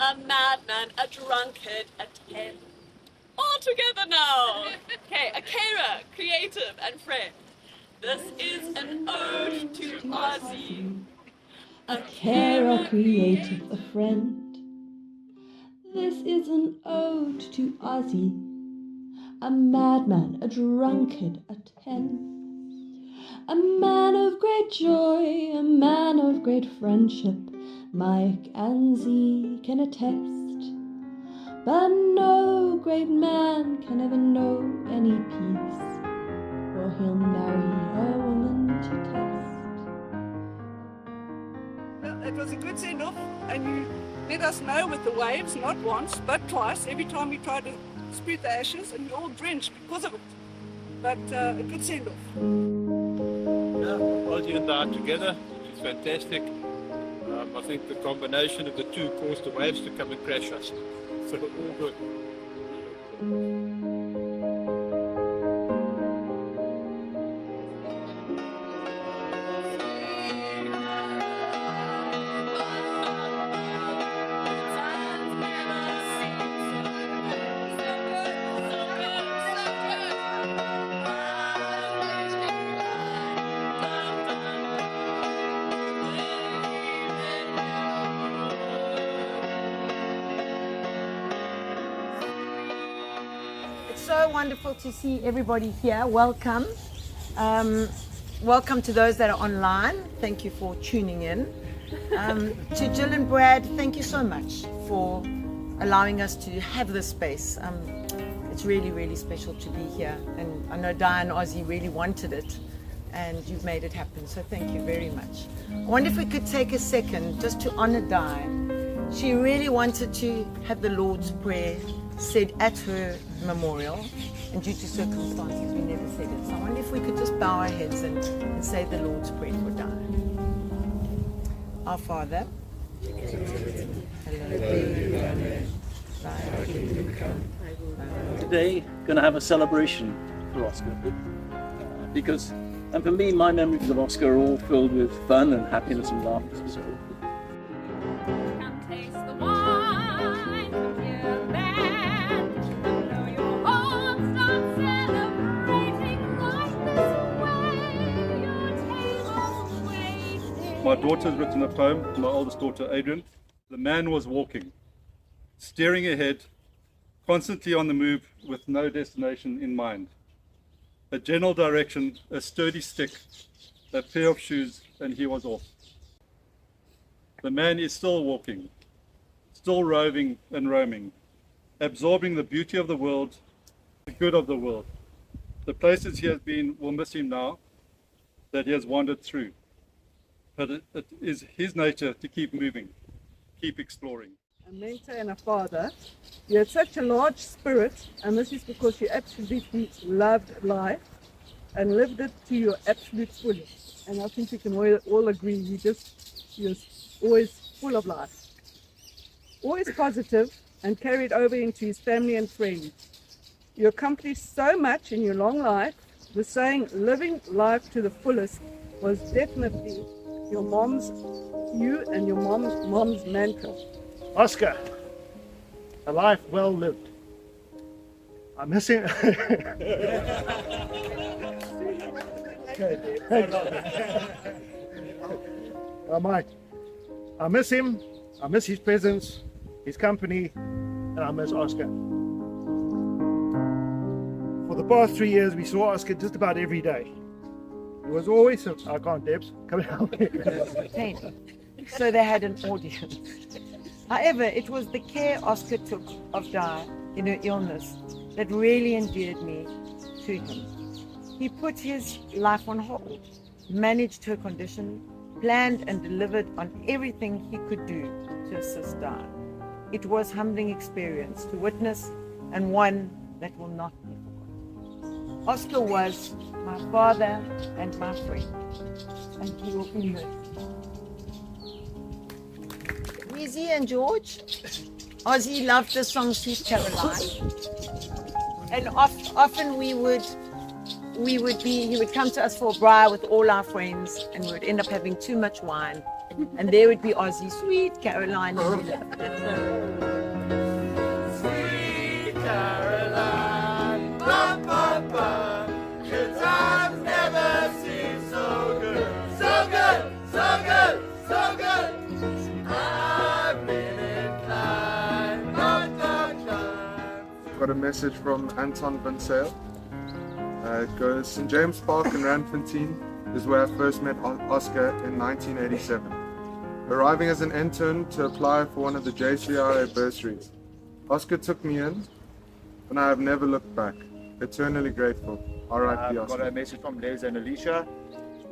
a madman, a drunkard, a 10. All together now. Okay, a carer, creative, and friend. This is an ode to Ossie. A carer, creative, a friend. This is an ode to Ossie. A madman, a drunkard, a 10. A man of great joy, a man of great friendship, Mike and Z can attest. But no great man can ever know any peace, for he'll marry a woman to test. Well, it was a good send-off, and you let us know with the waves, not once, but twice, every time we tried to spread the ashes, and we all drenched because of it. But a good send-off. Ossie and I together, which is fantastic. I think the combination of the two caused the waves to come and crash us. So all good. So wonderful to see everybody here. Welcome. Welcome to those that are online. Thank you for tuning in. To Jill and Brad, thank you so much for allowing us to have this space. It's really, really special to be here. And I know Di and Ossie really wanted it, and you've made it happen. So thank you very much. I wonder if we could take a second just to honor Di. She really wanted to have the Lord's Prayer said at her memorial, and due to circumstances we never said it. So I wonder if we could just bow our heads and say the Lord's Prayer for Di. Our Father, today going to have a celebration for Oscar, because, and for me, my memories of Oscar are all filled with fun and happiness and laughter. So my daughter has written a poem to my oldest daughter, Adrian. The man was walking, staring ahead, constantly on the move with no destination in mind. A general direction, a sturdy stick, a pair of shoes, and he was off. The man is still walking, still roving and roaming, absorbing the beauty of the world, the good of the world. The places he has been will miss him now that he has wandered through. But it is his nature to keep moving, keep exploring. A mentor and a father. You had such a large spirit, and this is because you absolutely loved life and lived it to your absolute fullest. And I think we can all agree, he was always full of life. Always positive and carried over into his family and friends. You accomplished so much in your long life. The saying, living life to the fullest, was definitely you and your mom's mantra. Oscar, a life well lived. I'm missing. Mike, I miss him. I miss his presence, his company, and I miss Oscar. For the past 3 years, we saw Oscar just about every day. It was always, I can't, Debs, come out. So they had an audition. However, it was the care Oscar took of Di in her illness that really endeared me to him. He put his life on hold, managed her condition, planned and delivered on everything he could do to assist Di. It was a humbling experience to witness, and one that will not be forgotten. Oscar was my father and my friend, and he will be missed. Weezy and George, Ossie loved the song Sweet Caroline, and often he would come to us for a braai with all our friends, and we would end up having too much wine And there would be Ossie, sweet Caroline. Sweet Caroline, ba ba ba. Good times never seem so good, so good, so good, so good. I've been inclined, not Got a message from Anton Van Sale. It goes, St. James Park in Randfontein is where I first met Oscar in 1987. Arriving as an intern to apply for one of the JCRA bursaries. Oscar took me in, and I have never looked back. Eternally grateful. R.I.P. I've got Oscar. a message from Les and Alicia.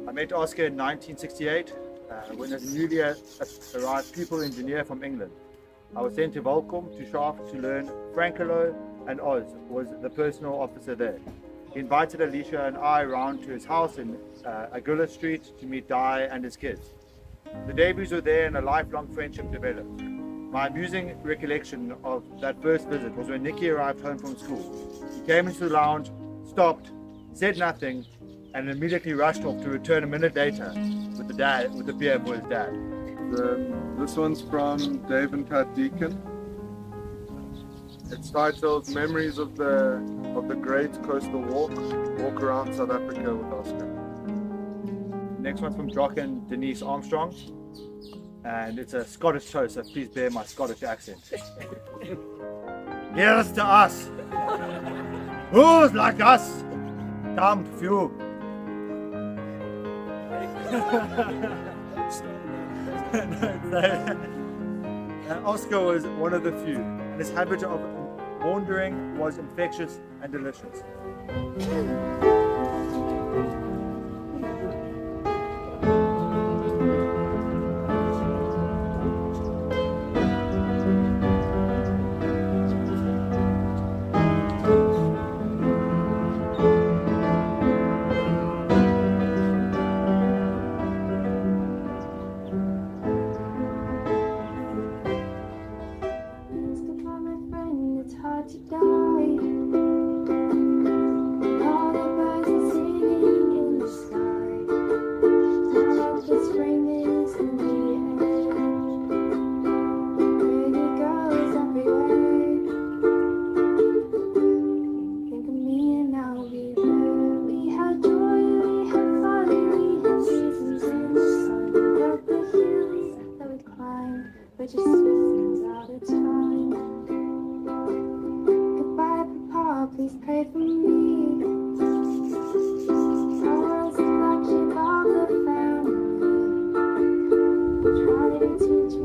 I met Oscar in 1968 when a newly arrived pupil engineer from England. I was sent to Volcom to Shaft to learn. Frankelo and Oz was the personal officer there. He invited Alicia and I round to his house in Agulla Street to meet Di and his kids. The debuts were there and a lifelong friendship developed. My amusing recollection of that first visit was when Nikki arrived home from school. He came into the lounge, stopped, said nothing, and immediately rushed off to return a minute later with the beer for his dad. This one's from Dave and Pat Deacon. It's titled Memories of the Great Coastal Walk around South Africa with Oscar. Next one's from Jock and Denise Armstrong, and it's a Scottish toast, so please bear my Scottish accent. Here's to us! Who's like us? Damned few. Oscar was one of the few, and his habit of wandering was infectious and delicious. To die. All the birds are singing in the sky. Now that the spring is in the air, pretty girls everywhere. Think of me and I'll be there. We had joy, we had fun, we had seasons in the sun. But the hills that we climbed were just seasons out of time. Please pray for me. I was a black sheep of the family. Try to teach me